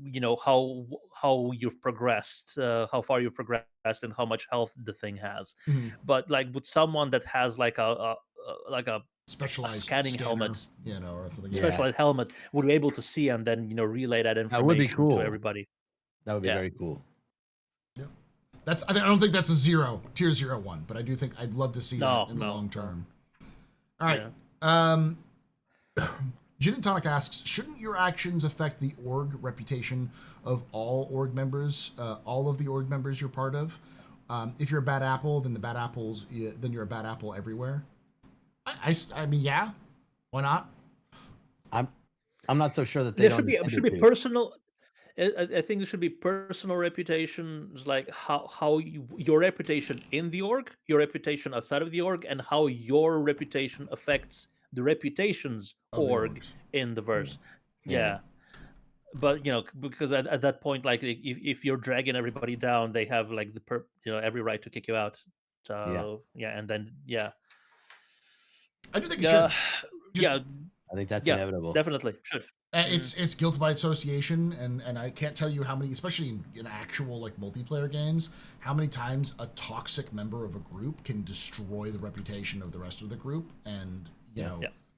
how you've progressed, how far you've progressed, and how much health the thing has. Mhm. But like with someone that has like a Specialized scanning scanner, helmet, or something. Yeah. specialized helmet, would be able to see and then relay that That would be information cool. to everybody. That would be Yeah. very cool. Yeah. I don't think that's a tier 0-1, but I do think I'd love to see that in the long term. All right. Gin and Tonic asks, shouldn't your actions affect the org reputation of all org members, all of the org members you're part of? If you're a bad apple, then then you're a bad apple everywhere. I mean, yeah, why not? I'm not so sure that they There don't. should be personal. I think there should be personal reputations, like how your reputation in the org, your reputation outside of the org, and how your reputation affects the reputations Of the org orgs. in the verse. Yeah. Yeah. But because at that point, like if you're dragging everybody down, they have like every right to kick you out. So and then I do think it should. I think that's yeah, inevitable. definitely should. It's guilt by association, and I can't tell you how many, especially in actual like multiplayer games, how many times a toxic member of a group can destroy the reputation of the rest of the group, and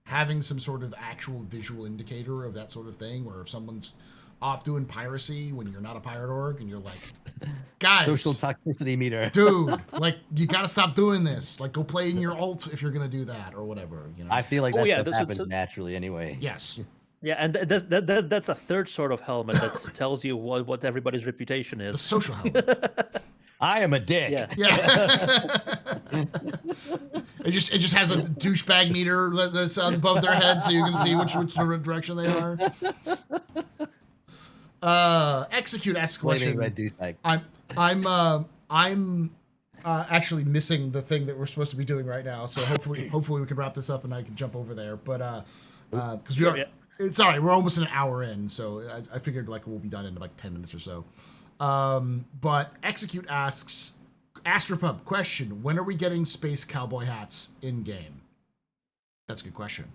having some sort of actual visual indicator of that sort of thing, where if someone's off doing piracy when you're not a pirate org, and you're like, guys, social toxicity meter, dude, like you gotta stop doing this. Like go play in your alt if you're gonna do that or whatever. I feel like that stuff happens naturally anyway. Yes. Yeah, and that's a third sort of helmet that tells you what everybody's reputation is. The social helmet. I am a dick. Yeah. It just has a douchebag meter that's above their head, so you can see which direction they are. Execute asks question. Red douchebag. I'm actually missing the thing that we're supposed to be doing right now. So hopefully we can wrap this up and I can jump over there. But because we are. It's all right. We're almost an hour in, so I figured like we'll be done in like 10 minutes or so. But Execute asks, Astropub, question: when are we getting space cowboy hats in game? That's a good question.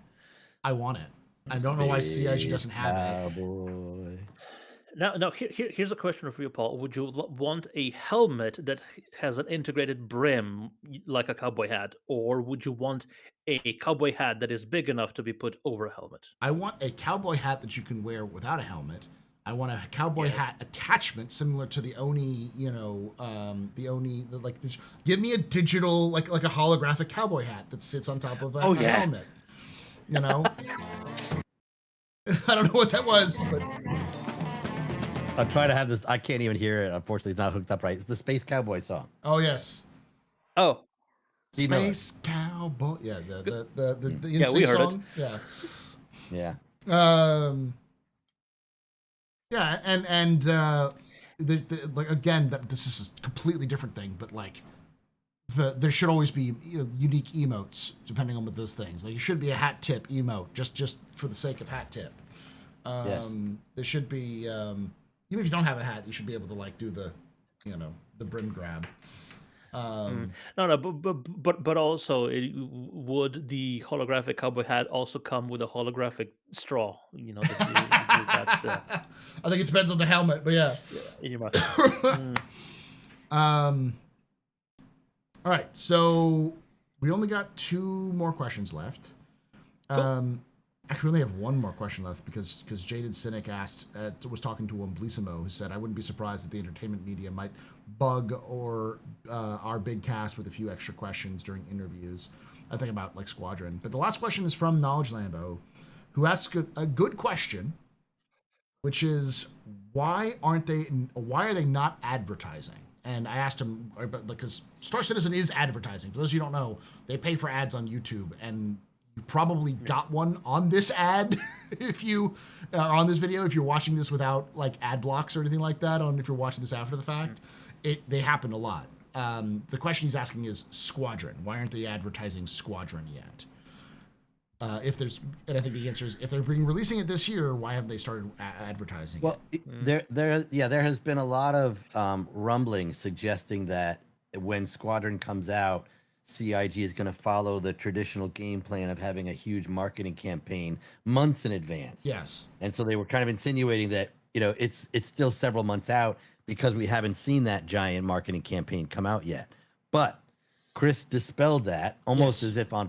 I want it. I don't know why CIG doesn't have it. Now here's a question for you, Paul. Would you want a helmet that has an integrated brim like a cowboy hat, or would you want a cowboy hat that is big enough to be put over a helmet? I want a cowboy hat that you can wear without a helmet. I want a cowboy hat attachment similar to the Oni, the Oni, give me a digital, like a holographic cowboy hat that sits on top of a helmet. You know, I don't know what that was, but I'm trying to have this. I can't even hear it. Unfortunately, it's not hooked up right. It's the Space Cowboy song. oh yes, Oh, Steve Miller. Space Cowboy. Yeah, the Yeah, we NSYNC heard it. song. Yeah. Yeah. Yeah, and like again, this is a completely different thing, but like there should always be unique emotes depending on what those things. Like, it should be a hat tip emote just for the sake of hat tip. Yes. There should be even if you don't have a hat, you should be able to like do the the brim grab. No, but also, would the holographic cowboy hat also come with a holographic straw? You know, that you got I think it depends on the helmet, but yeah. in your mouth. All right, so we only got 2 more questions left. Cool. Actually, we only have 1 more question left because Jaded Cynic was talking to Umblissimo, who said, I wouldn't be surprised if the entertainment media might bug or our big cast with a few extra questions during interviews. I think about like Squadron. But the last question is from Knowledge Lambo, who asks a good question, which is why are they not advertising? And I asked him because Star Citizen is advertising. For those of you who don't know, they pay for ads on YouTube, and you probably got one on this ad if you are on this video. If you're watching this without like ad blocks or anything like that, if you're watching this after the fact, they happen a lot. The question he's asking is Squadron. Why aren't they advertising Squadron yet? And I think the answer is if they're releasing it this year, why haven't they started advertising? Well, there has been a lot of rumbling suggesting that when Squadron comes out, CIG is going to follow the traditional game plan of having a huge marketing campaign months in advance. Yes. And so they were kind of insinuating that, it's still several months out because we haven't seen that giant marketing campaign come out yet. But Chris dispelled that almost as if I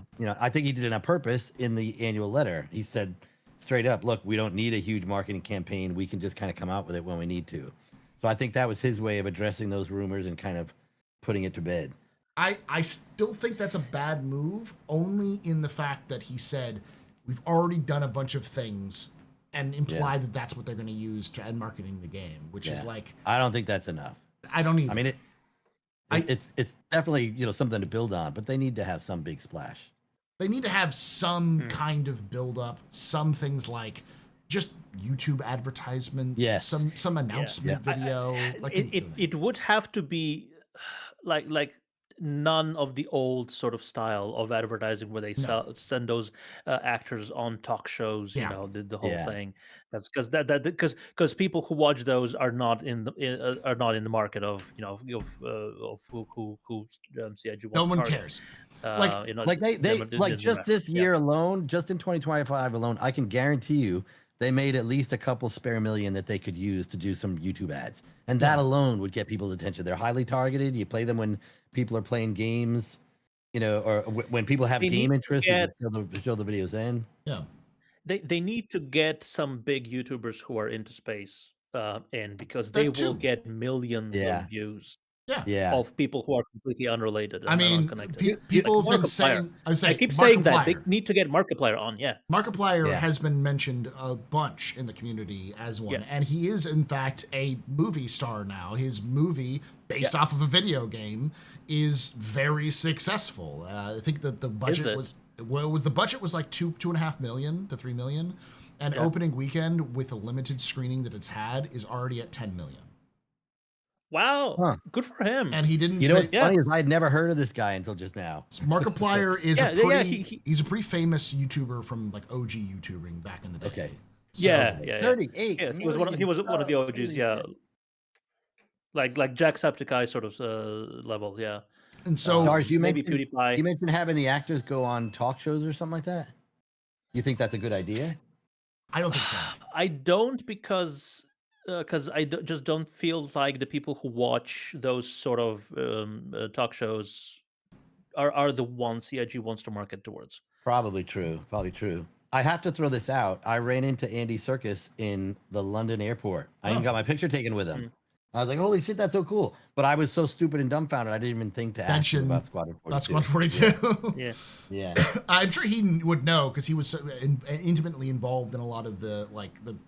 think he did it on purpose in the annual letter. He said straight up, look, we don't need a huge marketing campaign. We can just kind of come out with it when we need to. So I think that was his way of addressing those rumors and kind of putting it to bed. I still think that's a bad move, only in the fact that he said we've already done a bunch of things and implied that that's what they're going to use to end marketing the game, which is like, I don't think that's enough. I don't either. I mean, it's definitely something to build on, but they need to have some big splash. They need to have some kind of build up, some things like just YouTube advertisements, some announcement video. It would have to be like none of the old sort of style of advertising where they send those actors on talk shows, the whole thing. That's because people who watch those are not in the market of who CIG wants. No one to target. cares. This year alone, just in 2025 alone, I can guarantee you they made at least a couple spare million that they could use to do some YouTube ads. And that alone would get people's attention. They're highly targeted. You play them when people are playing games, or when people have game interest, you show the videos in. Yeah. They need to get some big YouTubers who are into space in, because they will get millions of views. Yeah. Of people who are completely unrelated. I mean, people have been saying. I keep saying that they need to get Markiplier on. Yeah, Markiplier has been mentioned a bunch in the community as one, and he is in fact a movie star now. His movie, based off of a video game, is very successful. I think that the budget was like $2.5 million to $3 million, and opening weekend with a limited screening that it's had is already at $10 million. Wow, good for him. And he didn't. What's funny is I'd never heard of this guy until just now. Markiplier is he's a pretty famous YouTuber from like OG YouTubing back in the day. Okay. So, 38. Yeah, he was one of the OGs. Yeah, like Jacksepticeye sort of level. Yeah. And so Darsh, you maybe PewDiePie. You mentioned having the actors go on talk shows or something like that. You think that's a good idea? I don't think so. I don't, because I just don't feel like the people who watch those sort of talk shows are the ones CIG wants to market towards. Probably true. I have to throw this out. I ran into Andy Serkis in the London airport. I even got my picture taken with him. I was like, "Holy shit, that's so cool!" But I was so stupid and dumbfounded, I didn't even think to ask him about Squadron 42. That's Squadron 42. Yeah. Yeah. I'm sure he would know because he was so intimately involved in a lot of the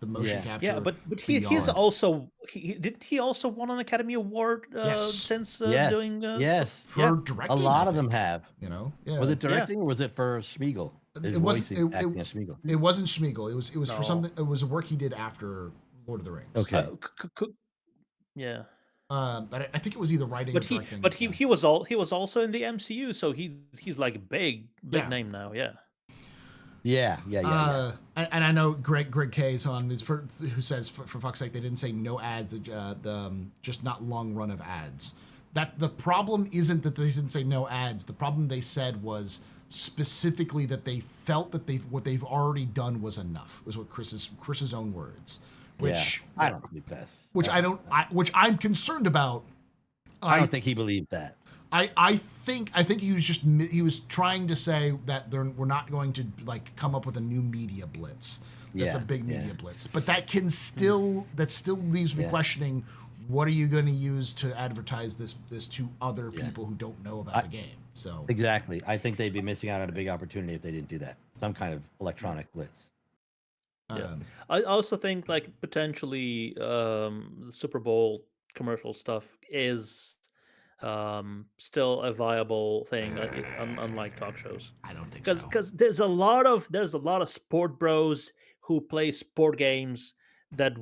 motion capture. Yeah, but he's beyond. also didn't he also won an Academy Award Yes. since Yes. doing Yes. for yeah. directing. A lot I of them think, have. You know, yeah. Was it directing or was it for Schmiegel? His It wasn't- voice it- acting as Schmiegel. It wasn't Schmiegel. It was for No. something. It was a work he did after Lord of the Rings. Okay. Yeah. But I think it was either writing or directing. But he was also in the MCU, so he's like a big Yeah. name now. Yeah. Yeah. And I know Greg K is on who says for fuck's sake they didn't say no ads, just not long run of ads. That the problem isn't that they didn't say no ads. The problem they said was specifically that they felt that what they've already done was enough. Was what Chris's own words. Which I don't believe that. Which I'm concerned about. I don't think he believed that. I think he was trying to say that we're not going to like come up with a new media blitz. That's a big media blitz, but that still leaves me questioning what are you going to use to advertise this to other people who don't know about the game. So exactly, I think they'd be missing out on a big opportunity if they didn't do that. Some kind of electronic blitz. Yeah, I also think like potentially the Super Bowl commercial stuff is still a viable thing, unlike talk shows. I don't think so. Because there's a lot of sport bros who play sport games that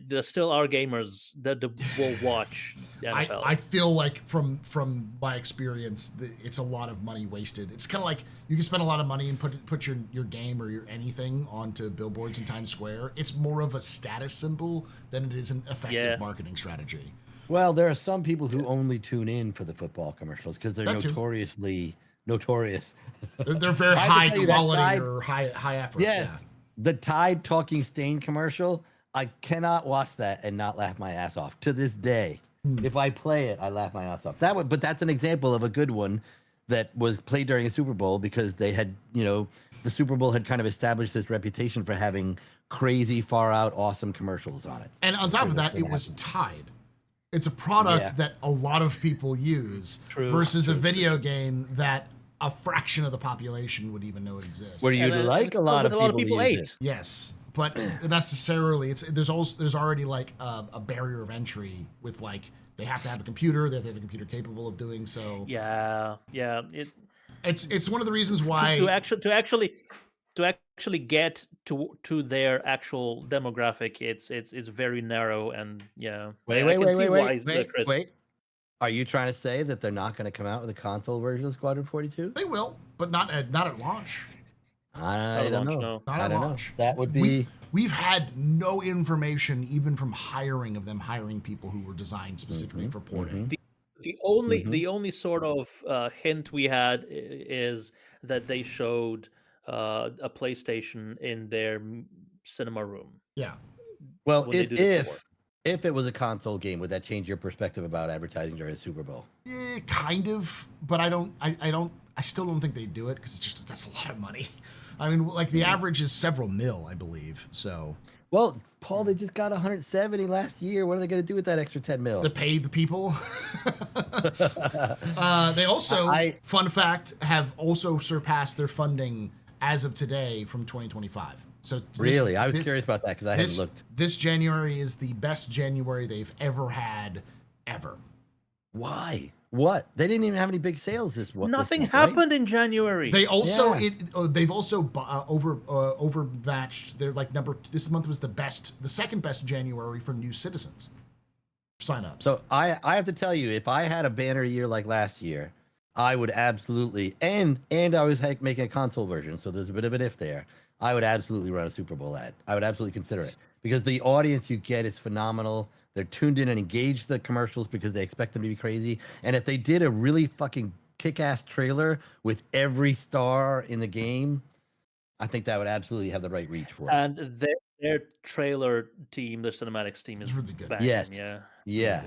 there still are gamers that will watch the NFL. I feel like from my experience, it's a lot of money wasted. It's kind of like you can spend a lot of money and put your game or your anything onto billboards in Times Square. It's more of a status symbol than it is an effective marketing strategy. Well, there are some people who only tune in for the football commercials because they're notorious. They're very high quality or high effort. Yes, the Tide Talking Stain commercial. I cannot watch that and not laugh my ass off to this day. If I play it, I laugh my ass off. But that's an example of a good one that was played during a Super Bowl because they had, the Super Bowl had kind of established this reputation for having crazy, far out, awesome commercials on it. And on top of that, it was Tide. It's a product that a lot of people use versus a video game that a fraction of the population would even know exists. Where you'd like a lot of people use it. Yes. But necessarily, there's already like a barrier of entry with like they have to have a computer, they have to have a computer capable of doing so. Yeah. It's one of the reasons why to actually get to their actual demographic, it's very narrow and Wait. Are you trying to say that they're not going to come out with a console version of Squadron 42? They will, but not at launch. I don't know. Not at launch. That would be. We've had no information, even from hiring people who were designed specifically for porting. The only sort of hint we had is that they showed a PlayStation in their cinema room. Yeah. Well, if it was a console game, would that change your perspective about advertising during the Super Bowl? Kind of, but I still don't think they'd do it because that's a lot of money. I mean, like the average is several mil, I believe. So. Well, Paul, they just got 170 last year. What are they going to do with that extra 10 mil? To pay the people. They also, fun fact, have also surpassed their funding as of today from 2025. So really, I was curious about that because I hadn't looked. This January is the best January they've ever had, ever. Why? What? They didn't even have any big sales Nothing happened in January. They also they've also overmatched. They're like this month was the second best January for new citizens signups. So I have to tell you, if I had a banner year like last year, I would absolutely and I was making a console version, so there's a bit of an if there. I would absolutely run a Super Bowl ad. I would absolutely consider it because the audience you get is phenomenal. They're tuned in and engaged the commercials because they expect them to be crazy. And if they did a really fucking kick-ass trailer with every star in the game, I think that would absolutely have the right reach for it. And their trailer team, the cinematics team, is really good. Yes. Yeah.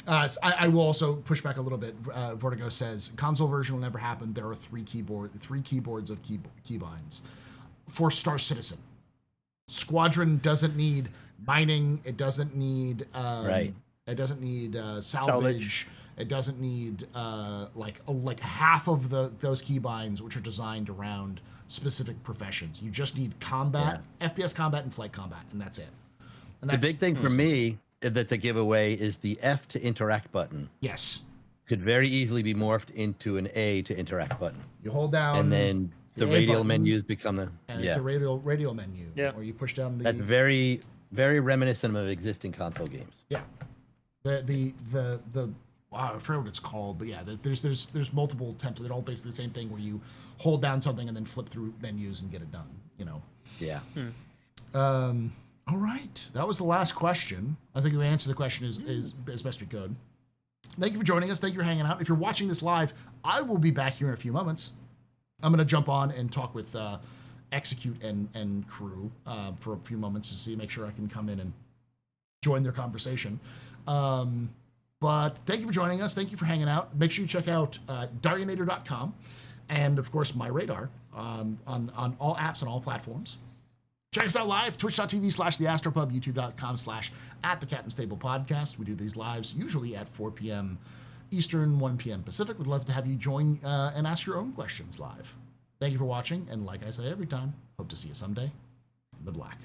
I will also push back a little bit. Vertigo says console version will never happen. There are three keyboards of keybinds. for Star Citizen. Squadron doesn't need mining. It doesn't need Right. It doesn't need salvage. Salvage. It doesn't need like half of those keybinds which are designed around specific professions. You just need combat, FPS combat, and flight combat, and that's it. And The that's, big thing for me that's a giveaway is the F to interact button yes, could very easily be morphed into an A to interact button, you hold down and then the A radial button, menus become the and it's a radial menu. Yeah. Or you push down the That's very very reminiscent of existing console games. yeah. The wow, I forget what it's called, but yeah, there's multiple templates. They're all basically the same thing where you hold down something and then flip through menus and get it done. You know. Yeah. All right, that was the last question. I think we answered the question as best we could. Thank you for joining us. Thank you for hanging out. If you're watching this live, I will be back here in a few moments. I'm going to jump on and talk with Execute and crew for a few moments to make sure I can come in and join their conversation. But thank you for joining us. Thank you for hanging out. Make sure you check out Darionator.com and, of course, My Radar on all apps and all platforms. Check us out live, twitch.tv/theastropub, youtube.com/@the Podcast. We do these lives usually at 4 p.m. Eastern, 1 p.m. Pacific. We'd love to have you join and ask your own questions live. Thank you for watching, and like I say every time, hope to see you someday in the black.